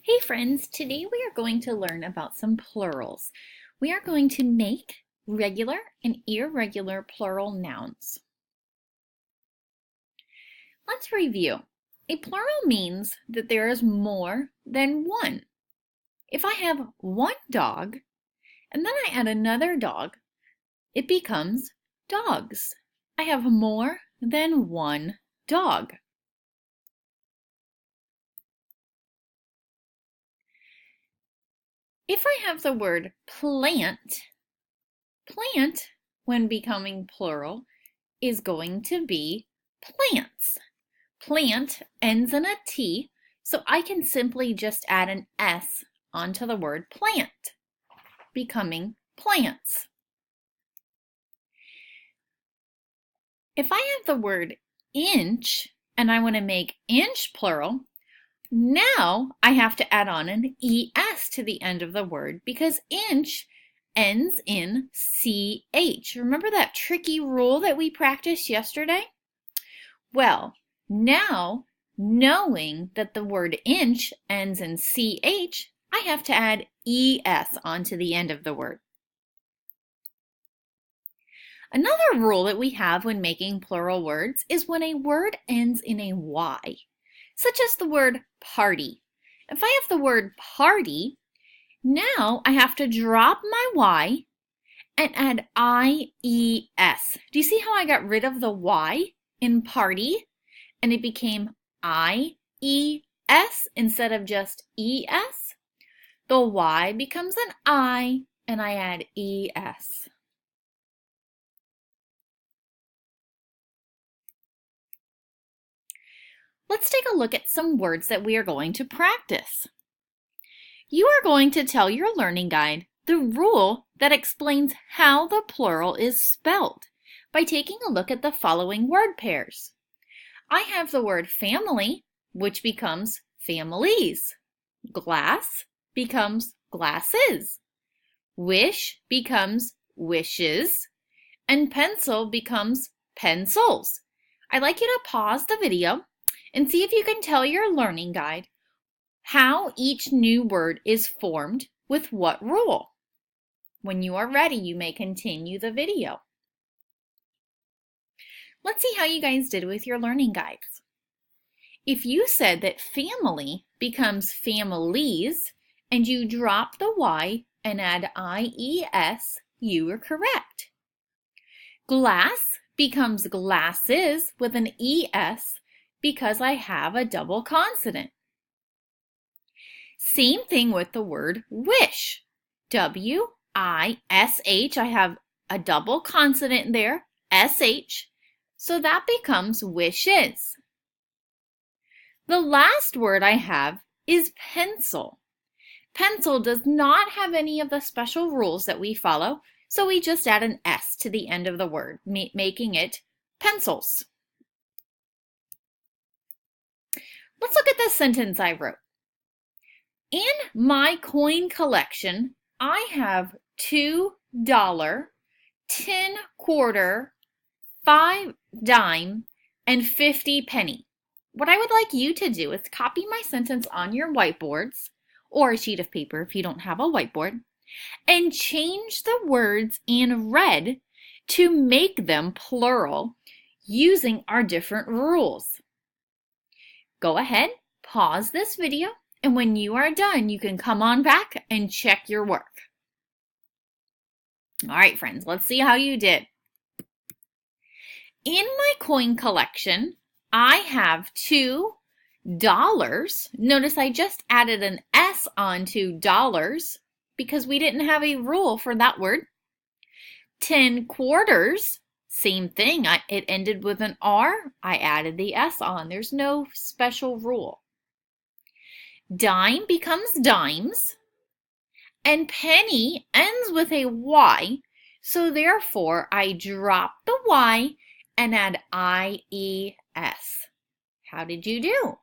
Hey friends, today we are going to learn about some plurals. We are going to make regular and irregular plural nouns. Let's review. A plural means that there is more than one. If I have one dog and then I add another dog, it becomes dogs. I have more than one dog. If I have the word plant, when becoming plural, is going to be plants. Plant ends in a T, so I can simply just add an S onto the word plant, becoming plants. If I have the word inch and I want to make inch plural, now I have to add on an ES to the end of the word because inch ends in CH. Remember that tricky rule that we practiced yesterday? Well, now knowing that the word inch ends in CH, I have to add ES onto the end of the word. Another rule that we have when making plural words is when a word ends in a Y, such as the word party. If I have the word party, now I have to drop my Y and add IES. Do you see how I got rid of the Y in party and it became IES instead of just ES? The Y becomes an I and I add ES. Let's take a look at some words that we are going to practice. You are going to tell your learning guide the rule that explains how the plural is spelled by taking a look at the following word pairs. I have the word family, which becomes families. Glass becomes glasses. Wish becomes wishes. And pencil becomes pencils. I'd like you to pause the video and see if you can tell your learning guide how each new word is formed with what rule. When you are ready, you may continue the video. Let's see how you guys did with your learning guides. If you said that family becomes families and you drop the Y and add IES, you were correct. Glass becomes glasses with an ES because I have a double consonant. Same thing with the word wish. W-I-S-H. I have a double consonant there, S-H. So that becomes wishes. The last word I have is pencil. Pencil does not have any of the special rules that we follow, so we just add an S to the end of the word, making it pencils. Let's look at this sentence I wrote. In my coin collection, I have $2, 10 quarter, 5 dime, and 50 penny. What I would like you to do is copy my sentence on your whiteboards or a sheet of paper if you don't have a whiteboard and change the words in red to make them plural using our different rules. Go ahead, pause this video, and when you are done, you can come on back and check your work. All right, friends, let's see how you did. In my coin collection, I have $2. Notice I just added an S onto dollars because we didn't have a rule for that word. 10 quarters. Same thing, it ended with an R, I added the S on. There's no special rule. Dime becomes dimes, and penny ends with a Y, so therefore I drop the Y and add IES. How did you do?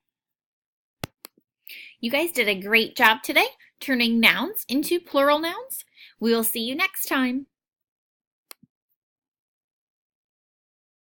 You guys did a great job today turning nouns into plural nouns. We will see you next time.